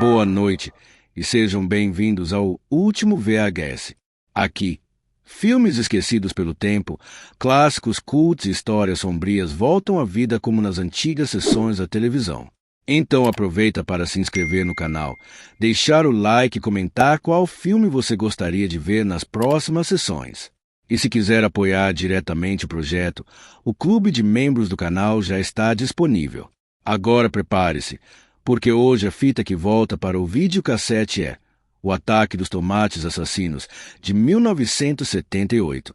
Boa noite e sejam bem-vindos ao último VHS. Aqui, filmes esquecidos pelo tempo, clássicos, cultos e histórias sombrias voltam à vida como nas antigas sessões da televisão. Então aproveita para se inscrever no canal, deixar o like e comentar qual filme você gostaria de ver nas próximas sessões. E se quiser apoiar diretamente o projeto, o clube de membros do canal já está disponível. Agora prepare-se, porque hoje a fita que volta para o videocassete é O Ataque dos Tomates Assassinos, de 1978.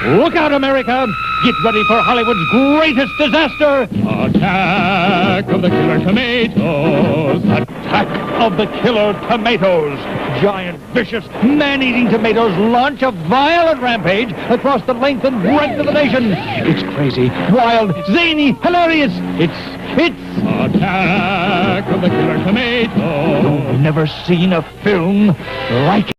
Look out, America! Get ready for Hollywood's greatest disaster! Attack of the Killer Tomatoes! Attack of the Killer Tomatoes! Giant, vicious, man-eating tomatoes launch a violent rampage across the length and breadth of the nation. It's crazy, wild, zany, hilarious. It's Attack of the Killer Tomatoes! You've never seen a film like it.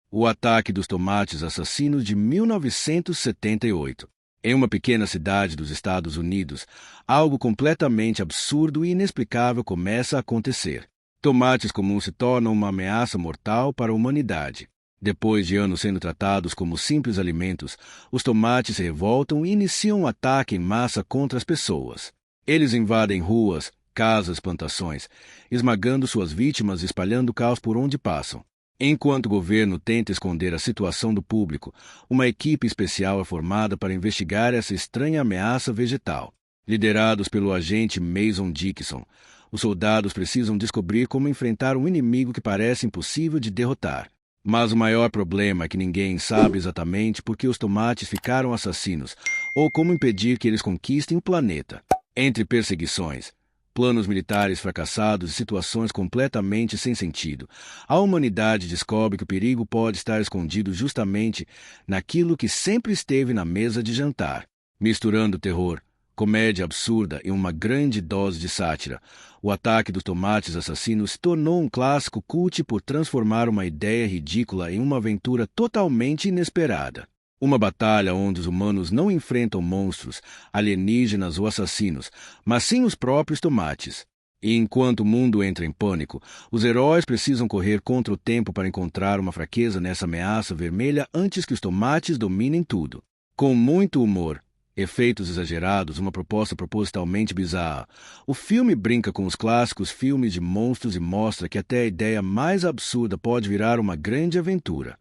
O Ataque dos Tomates Assassinos, de 1978. Em uma pequena cidade dos Estados Unidos, algo completamente absurdo e inexplicável começa a acontecer. Tomates comuns se tornam uma ameaça mortal para a humanidade. Depois de anos sendo tratados como simples alimentos, os tomates se revoltam e iniciam um ataque em massa contra as pessoas. Eles invadem ruas, casas, plantações, esmagando suas vítimas e espalhando caos por onde passam. Enquanto o governo tenta esconder a situação do público, uma equipe especial é formada para investigar essa estranha ameaça vegetal. Liderados pelo agente Mason Dixon, os soldados precisam descobrir como enfrentar um inimigo que parece impossível de derrotar. Mas o maior problema é que ninguém sabe exatamente por que os tomates ficaram assassinos ou como impedir que eles conquistem o planeta. Entre perseguições, planos militares fracassados e situações completamente sem sentido, a humanidade descobre que o perigo pode estar escondido justamente naquilo que sempre esteve na mesa de jantar. Misturando terror, comédia absurda e uma grande dose de sátira, O Ataque dos Tomates Assassinos se tornou um clássico cult por transformar uma ideia ridícula em uma aventura totalmente inesperada. Uma batalha onde os humanos não enfrentam monstros, alienígenas ou assassinos, mas sim os próprios tomates. E enquanto o mundo entra em pânico, os heróis precisam correr contra o tempo para encontrar uma fraqueza nessa ameaça vermelha antes que os tomates dominem tudo. Com muito humor, efeitos exagerados, uma proposta propositalmente bizarra, o filme brinca com os clássicos filmes de monstros e mostra que até a ideia mais absurda pode virar uma grande aventura.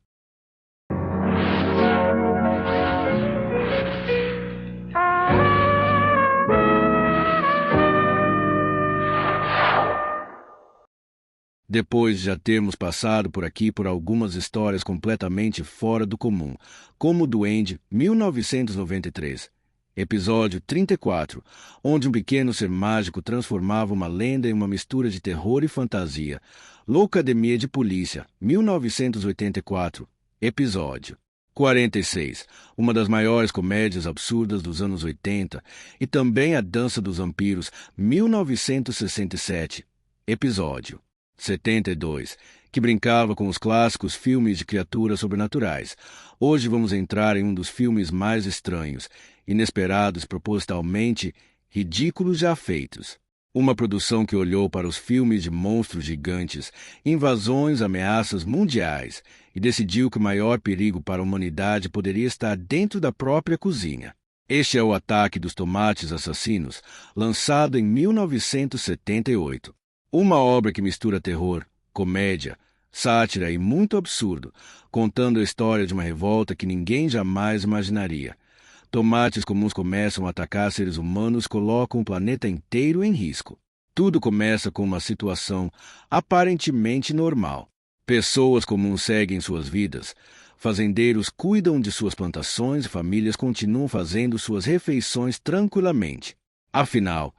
Depois de já termos passado por aqui por algumas histórias completamente fora do comum, como o Duende, 1993, episódio 34, onde um pequeno ser mágico transformava uma lenda em uma mistura de terror e fantasia, Loucademia de Polícia, 1984, episódio 46, uma das maiores comédias absurdas dos anos 80, e também A Dança dos Vampiros, 1967, episódio 72, que brincava com os clássicos filmes de criaturas sobrenaturais. Hoje vamos entrar em um dos filmes mais estranhos, inesperados, propositalmente ridículos já feitos. Uma produção que olhou para os filmes de monstros gigantes, invasões, ameaças mundiais e decidiu que o maior perigo para a humanidade poderia estar dentro da própria cozinha. Este é O Ataque dos Tomates Assassinos, lançado em 1978. Uma obra que mistura terror, comédia, sátira e muito absurdo, contando a história de uma revolta que ninguém jamais imaginaria. Tomates comuns começam a atacar seres humanos e colocam o planeta inteiro em risco. Tudo começa com uma situação aparentemente normal. Pessoas comuns seguem suas vidas, fazendeiros cuidam de suas plantações e famílias continuam fazendo suas refeições tranquilamente. Afinal,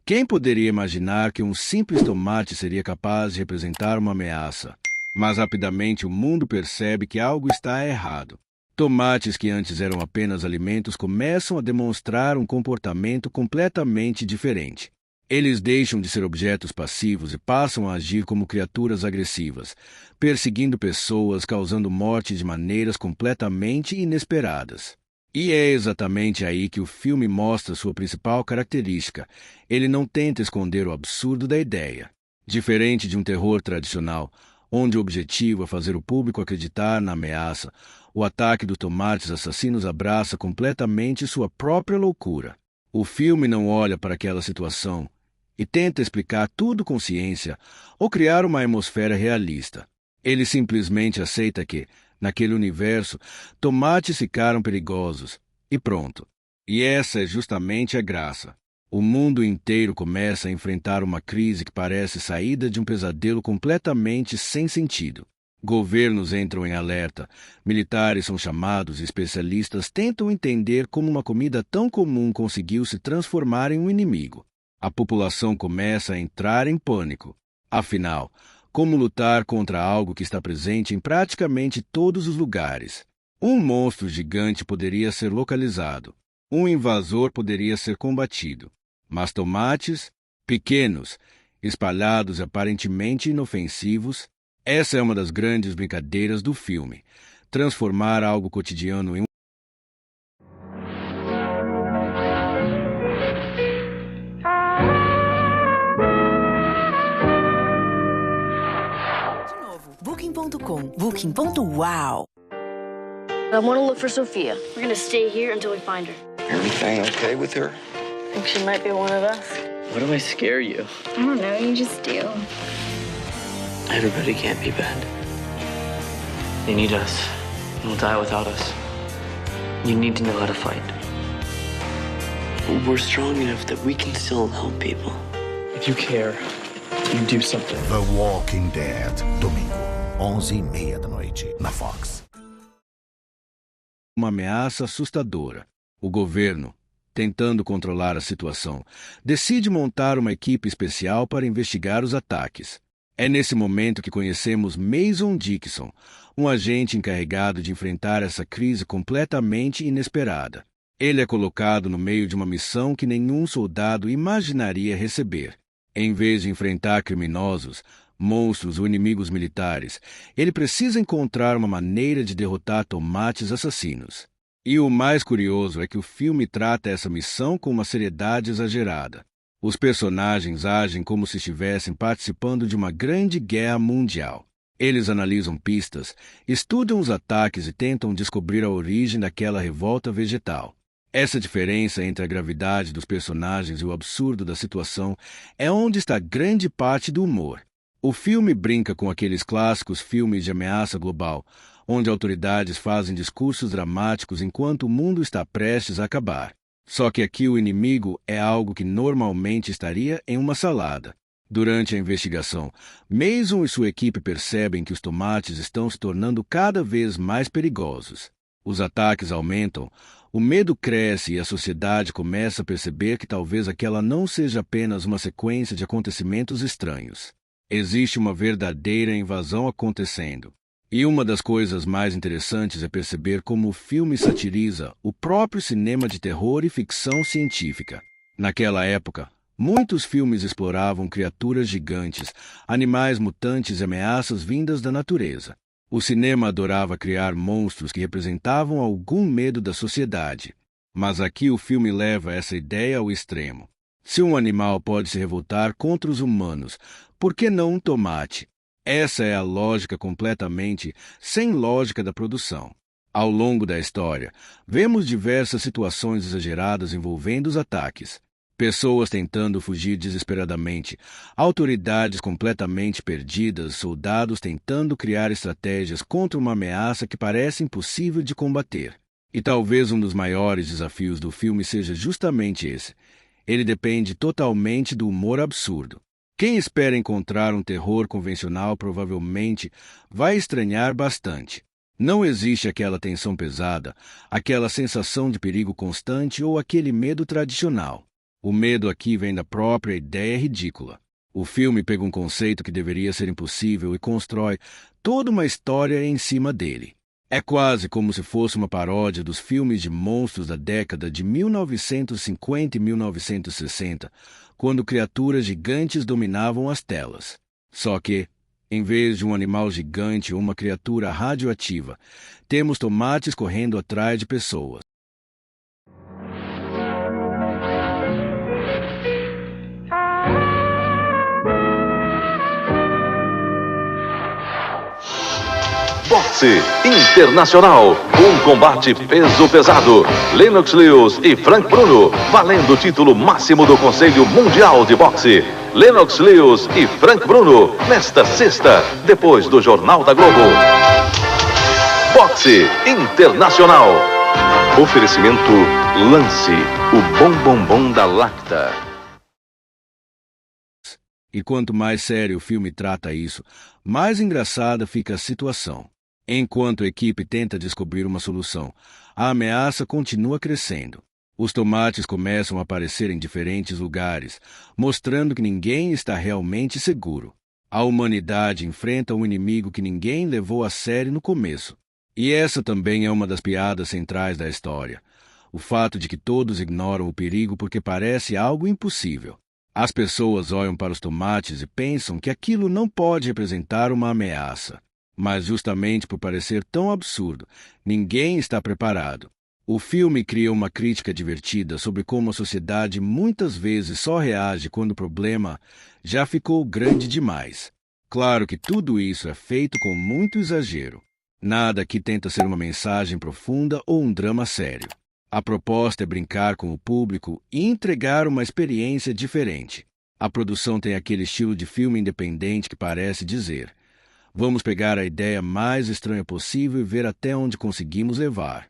quem poderia imaginar que um simples tomate seria capaz de representar uma ameaça? Mas rapidamente o mundo percebe que algo está errado. Tomates que antes eram apenas alimentos começam a demonstrar um comportamento completamente diferente. Eles deixam de ser objetos passivos e passam a agir como criaturas agressivas, perseguindo pessoas, causando morte de maneiras completamente inesperadas. E é exatamente aí que o filme mostra sua principal característica. Ele não tenta esconder o absurdo da ideia. Diferente de um terror tradicional, onde o objetivo é fazer o público acreditar na ameaça, o ataque dos tomates assassinos abraça completamente sua própria loucura. O filme não olha para aquela situação e tenta explicar tudo com ciência ou criar uma atmosfera realista. Ele simplesmente aceita que, naquele universo, tomates ficaram perigosos e pronto. E essa é justamente a graça. O mundo inteiro começa a enfrentar uma crise que parece saída de um pesadelo completamente sem sentido. Governos entram em alerta, militares são chamados e especialistas tentam entender como uma comida tão comum conseguiu se transformar em um inimigo. A população começa a entrar em pânico. Afinal, como lutar contra algo que está presente em praticamente todos os lugares? Um monstro gigante poderia ser localizado. Um invasor poderia ser combatido. Mas tomates, pequenos, espalhados e aparentemente inofensivos, essa é uma das grandes brincadeiras do filme. Transformar algo cotidiano em um... De novo, Booking.com. Booking.wow. I want to look for Sophia. We're going to stay here until we find her. Everything okay with her? I think she might be one of us. What do I scare you? I don't know, you just do. Everybody can't be bad. They need us. They'll die without us. You need to know how to fight. We're strong enough that we can still help people. If you care, you do something. The Walking Dead, domingo, 11h30 da noite, na Fox. Uma ameaça assustadora. O governo, tentando controlar a situação, decide montar uma equipe especial para investigar os ataques. É nesse momento que conhecemos Mason Dixon, um agente encarregado de enfrentar essa crise completamente inesperada. Ele é colocado no meio de uma missão que nenhum soldado imaginaria receber. Em vez de enfrentar criminosos, monstros ou inimigos militares, ele precisa encontrar uma maneira de derrotar tomates assassinos. E o mais curioso é que o filme trata essa missão com uma seriedade exagerada. Os personagens agem como se estivessem participando de uma grande guerra mundial. Eles analisam pistas, estudam os ataques e tentam descobrir a origem daquela revolta vegetal. Essa diferença entre a gravidade dos personagens e o absurdo da situação é onde está grande parte do humor. O filme brinca com aqueles clássicos filmes de ameaça global, onde autoridades fazem discursos dramáticos enquanto o mundo está prestes a acabar. Só que aqui o inimigo é algo que normalmente estaria em uma salada. Durante a investigação, Mason e sua equipe percebem que os tomates estão se tornando cada vez mais perigosos. Os ataques aumentam, o medo cresce e a sociedade começa a perceber que talvez aquela não seja apenas uma sequência de acontecimentos estranhos. Existe uma verdadeira invasão acontecendo. E uma das coisas mais interessantes é perceber como o filme satiriza o próprio cinema de terror e ficção científica. Naquela época, muitos filmes exploravam criaturas gigantes, animais mutantes e ameaças vindas da natureza. O cinema adorava criar monstros que representavam algum medo da sociedade. Mas aqui o filme leva essa ideia ao extremo. Se um animal pode se revoltar contra os humanos, por que não um tomate? Essa é a lógica completamente sem lógica da produção. Ao longo da história, vemos diversas situações exageradas envolvendo os ataques. Pessoas tentando fugir desesperadamente, autoridades completamente perdidas, soldados tentando criar estratégias contra uma ameaça que parece impossível de combater. E talvez um dos maiores desafios do filme seja justamente esse. Ele depende totalmente do humor absurdo. Quem espera encontrar um terror convencional provavelmente vai estranhar bastante. Não existe aquela tensão pesada, aquela sensação de perigo constante ou aquele medo tradicional. O medo aqui vem da própria ideia ridícula. O filme pega um conceito que deveria ser impossível e constrói toda uma história em cima dele. É quase como se fosse uma paródia dos filmes de monstros da década de 1950 e 1960, quando criaturas gigantes dominavam as telas. Só que, em vez de um animal gigante ou uma criatura radioativa, temos tomates correndo atrás de pessoas. Boxe Internacional. Um combate peso pesado. Lennox Lewis e Frank Bruno, valendo o título máximo do Conselho Mundial de Boxe. Lennox Lewis e Frank Bruno, nesta sexta, depois do Jornal da Globo. Boxe Internacional. Oferecimento Lance, o bom bombom da Lacta. E quanto mais sério o filme trata isso, mais engraçada fica a situação. Enquanto a equipe tenta descobrir uma solução, a ameaça continua crescendo. Os tomates começam a aparecer em diferentes lugares, mostrando que ninguém está realmente seguro. A humanidade enfrenta um inimigo que ninguém levou a sério no começo. E essa também é uma das piadas centrais da história. O fato de que todos ignoram o perigo porque parece algo impossível. As pessoas olham para os tomates e pensam que aquilo não pode representar uma ameaça. Mas justamente por parecer tão absurdo, ninguém está preparado. O filme cria uma crítica divertida sobre como a sociedade muitas vezes só reage quando o problema já ficou grande demais. Claro que tudo isso é feito com muito exagero. Nada aqui tenta ser uma mensagem profunda ou um drama sério. A proposta é brincar com o público e entregar uma experiência diferente. A produção tem aquele estilo de filme independente que parece dizer: vamos pegar a ideia mais estranha possível e ver até onde conseguimos levar.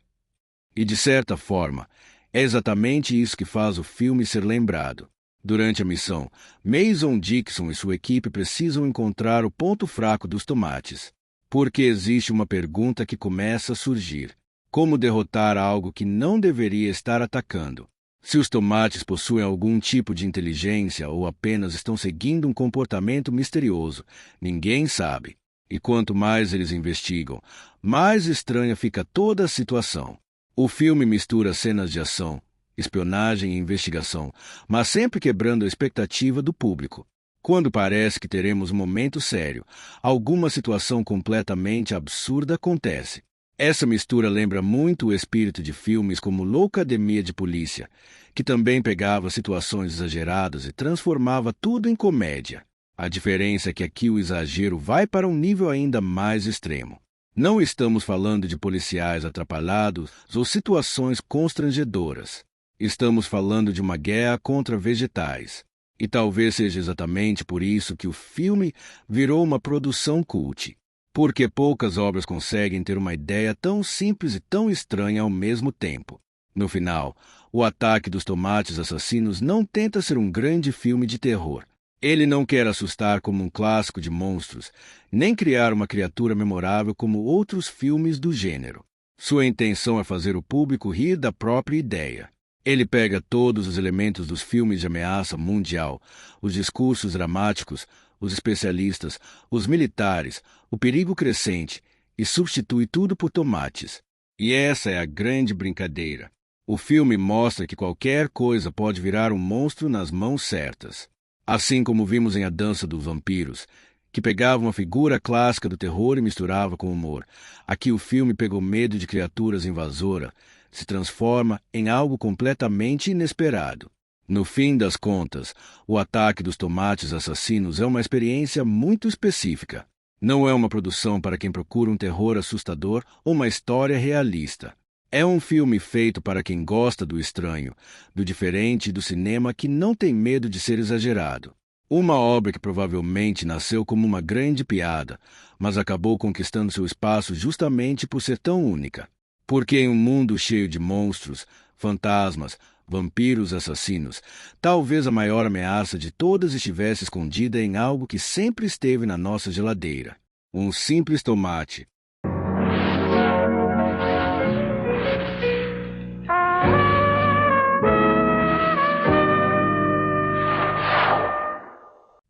E, de certa forma, é exatamente isso que faz o filme ser lembrado. Durante a missão, Mason Dixon e sua equipe precisam encontrar o ponto fraco dos tomates. Porque existe uma pergunta que começa a surgir. Como derrotar algo que não deveria estar atacando? Se os tomates possuem algum tipo de inteligência ou apenas estão seguindo um comportamento misterioso, ninguém sabe. E quanto mais eles investigam, mais estranha fica toda a situação. O filme mistura cenas de ação, espionagem e investigação, mas sempre quebrando a expectativa do público. Quando parece que teremos um momento sério, alguma situação completamente absurda acontece. Essa mistura lembra muito o espírito de filmes como Loucademia de Polícia, que também pegava situações exageradas e transformava tudo em comédia. A diferença é que aqui o exagero vai para um nível ainda mais extremo. Não estamos falando de policiais atrapalhados ou situações constrangedoras. Estamos falando de uma guerra contra vegetais. E talvez seja exatamente por isso que o filme virou uma produção cult. Porque poucas obras conseguem ter uma ideia tão simples e tão estranha ao mesmo tempo. No final, O Ataque dos Tomates Assassinos não tenta ser um grande filme de terror. Ele não quer assustar como um clássico de monstros, nem criar uma criatura memorável como outros filmes do gênero. Sua intenção é fazer o público rir da própria ideia. Ele pega todos os elementos dos filmes de ameaça mundial, os discursos dramáticos, os especialistas, os militares, o perigo crescente, e substitui tudo por tomates. E essa é a grande brincadeira. O filme mostra que qualquer coisa pode virar um monstro nas mãos certas. Assim como vimos em A Dança dos Vampiros, que pegava uma figura clássica do terror e misturava com humor. Aqui o filme pegou medo de criaturas invasoras, se transforma em algo completamente inesperado. No fim das contas, O Ataque dos Tomates Assassinos é uma experiência muito específica. Não é uma produção para quem procura um terror assustador ou uma história realista. É um filme feito para quem gosta do estranho, do diferente e do cinema que não tem medo de ser exagerado. Uma obra que provavelmente nasceu como uma grande piada, mas acabou conquistando seu espaço justamente por ser tão única. Porque em um mundo cheio de monstros, fantasmas, vampiros assassinos, talvez a maior ameaça de todas estivesse escondida em algo que sempre esteve na nossa geladeira: um simples tomate.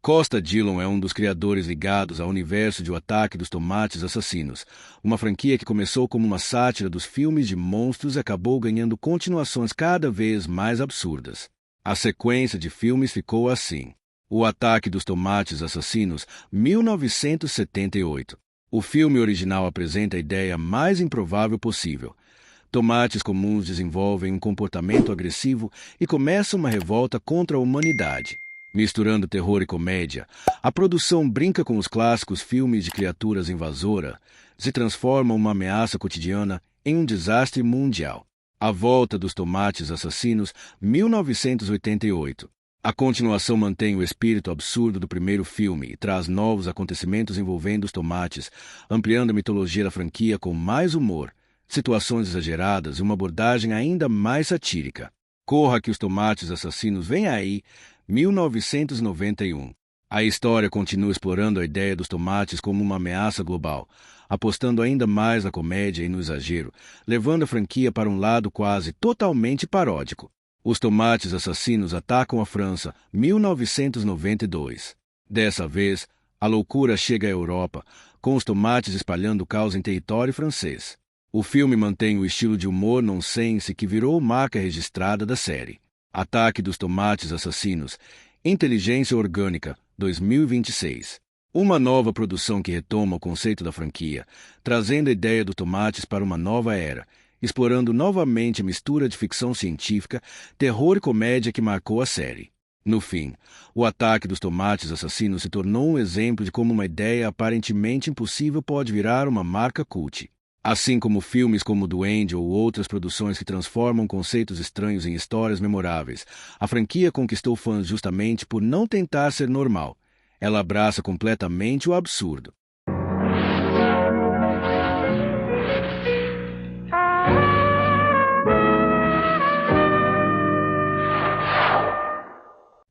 Costa Dillon é um dos criadores ligados ao universo de O Ataque dos Tomates Assassinos, uma franquia que começou como uma sátira dos filmes de monstros e acabou ganhando continuações cada vez mais absurdas. A sequência de filmes ficou assim: O Ataque dos Tomates Assassinos, 1978. O filme original apresenta a ideia mais improvável possível. Tomates comuns desenvolvem um comportamento agressivo e começam uma revolta contra a humanidade. Misturando terror e comédia, a produção brinca com os clássicos filmes de criaturas invasoras, se transforma uma ameaça cotidiana em um desastre mundial. A Volta dos Tomates Assassinos, 1988. A continuação mantém o espírito absurdo do primeiro filme e traz novos acontecimentos envolvendo os tomates, ampliando a mitologia da franquia com mais humor, situações exageradas e uma abordagem ainda mais satírica. Corra que os Tomates Assassinos vem aí, 1991. A história continua explorando a ideia dos tomates como uma ameaça global, apostando ainda mais na comédia e no exagero, levando a franquia para um lado quase totalmente paródico. Os Tomates Assassinos atacam a França, 1992. Dessa vez, a loucura chega à Europa, com os tomates espalhando o caos em território francês. O filme mantém o estilo de humor nonsense que virou marca registrada da série. Ataque dos Tomates Assassinos, Inteligência Orgânica, 2026. Uma nova produção que retoma o conceito da franquia, trazendo a ideia dos tomates para uma nova era, explorando novamente a mistura de ficção científica, terror e comédia que marcou a série. No fim, o Ataque dos Tomates Assassinos se tornou um exemplo de como uma ideia aparentemente impossível pode virar uma marca cult. Assim como filmes como Duende ou outras produções que transformam conceitos estranhos em histórias memoráveis, a franquia conquistou fãs justamente por não tentar ser normal. Ela abraça completamente o absurdo.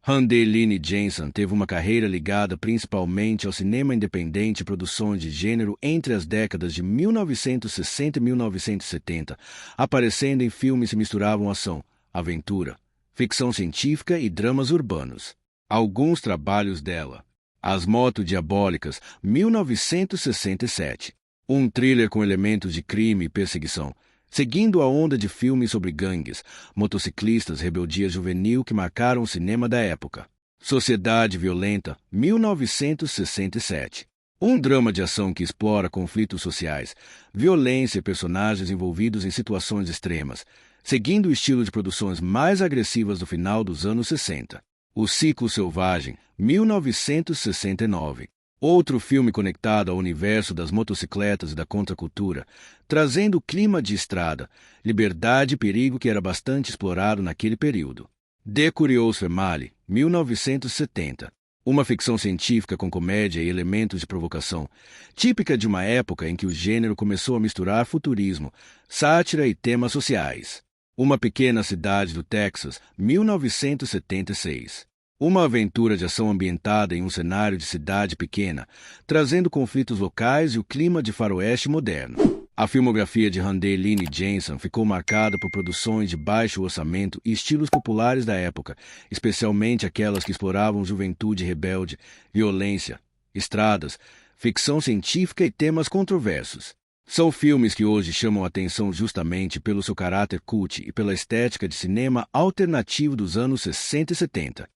Handy Lini Jensen teve uma carreira ligada principalmente ao cinema independente e produções de gênero entre as décadas de 1960 e 1970, aparecendo em filmes que misturavam ação, aventura, ficção científica e dramas urbanos. Alguns trabalhos dela: As Motos Diabólicas, 1967. Um thriller com elementos de crime e perseguição, seguindo a onda de filmes sobre gangues, motociclistas, rebeldia juvenil que marcaram o cinema da época. Sociedade Violenta, 1967. Um drama de ação que explora conflitos sociais, violência e personagens envolvidos em situações extremas, seguindo o estilo de produções mais agressivas do final dos anos 60. O Ciclo Selvagem, 1969. Outro filme conectado ao universo das motocicletas e da contracultura, trazendo o clima de estrada, liberdade e perigo que era bastante explorado naquele período. The Curious Family, 1970. Uma ficção científica com comédia e elementos de provocação, típica de uma época em que o gênero começou a misturar futurismo, sátira e temas sociais. Uma Pequena Cidade do Texas, 1976. Uma aventura de ação ambientada em um cenário de cidade pequena, trazendo conflitos locais e o clima de faroeste moderno. A filmografia de Handy Lini Jensen ficou marcada por produções de baixo orçamento e estilos populares da época, especialmente aquelas que exploravam juventude rebelde, violência, estradas, ficção científica e temas controversos. São filmes que hoje chamam a atenção justamente pelo seu caráter cult e pela estética de cinema alternativo dos anos 60 e 70.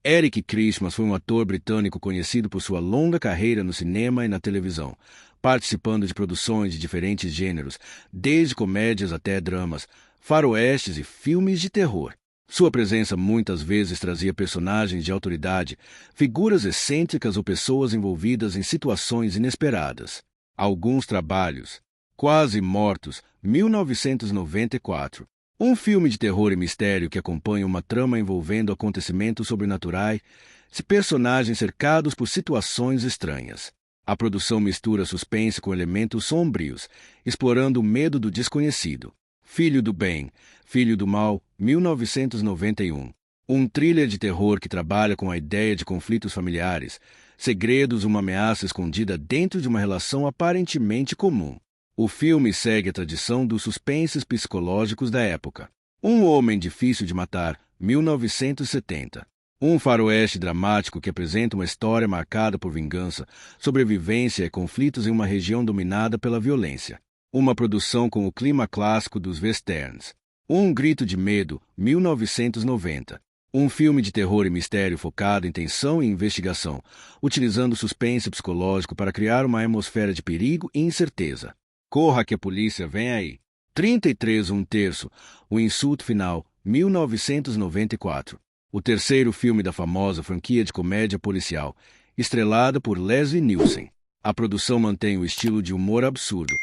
Eric Christmas foi um ator britânico conhecido por sua longa carreira no cinema e na televisão, participando de produções de diferentes gêneros, desde comédias até dramas, faroestes e filmes de terror. Sua presença muitas vezes trazia personagens de autoridade, figuras excêntricas ou pessoas envolvidas em situações inesperadas. Alguns trabalhos: Quase Mortos, 1994. Um filme de terror e mistério que acompanha uma trama envolvendo acontecimentos sobrenaturais e personagens cercados por situações estranhas. A produção mistura suspense com elementos sombrios, explorando o medo do desconhecido. Filho do Bem, Filho do Mal, 1991. Um thriller de terror que trabalha com a ideia de conflitos familiares, segredos e uma ameaça escondida dentro de uma relação aparentemente comum. O filme segue a tradição dos suspenses psicológicos da época. Um Homem Difícil de Matar, 1970. Um faroeste dramático que apresenta uma história marcada por vingança, sobrevivência e conflitos em uma região dominada pela violência. Uma produção com o clima clássico dos westerns. Um Grito de Medo, 1990. Um filme de terror e mistério focado em tensão e investigação, utilizando suspense psicológico para criar uma atmosfera de perigo e incerteza. Corra que a polícia vem aí. 33 1/3, O Insulto Final, 1994. O terceiro filme da famosa franquia de comédia policial, estrelada por Leslie Nielsen. A produção mantém o estilo de humor absurdo,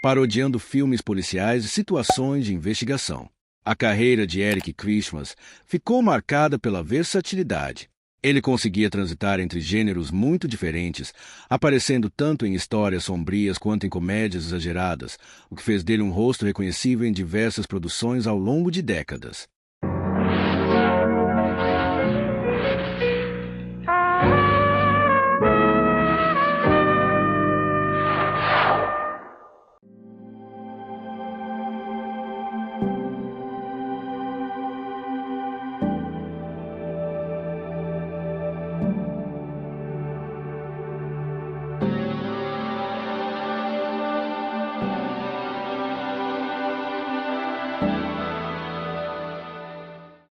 parodiando filmes policiais e situações de investigação. A carreira de Eric Christmas ficou marcada pela versatilidade. Ele conseguia transitar entre gêneros muito diferentes, aparecendo tanto em histórias sombrias quanto em comédias exageradas, o que fez dele um rosto reconhecível em diversas produções ao longo de décadas.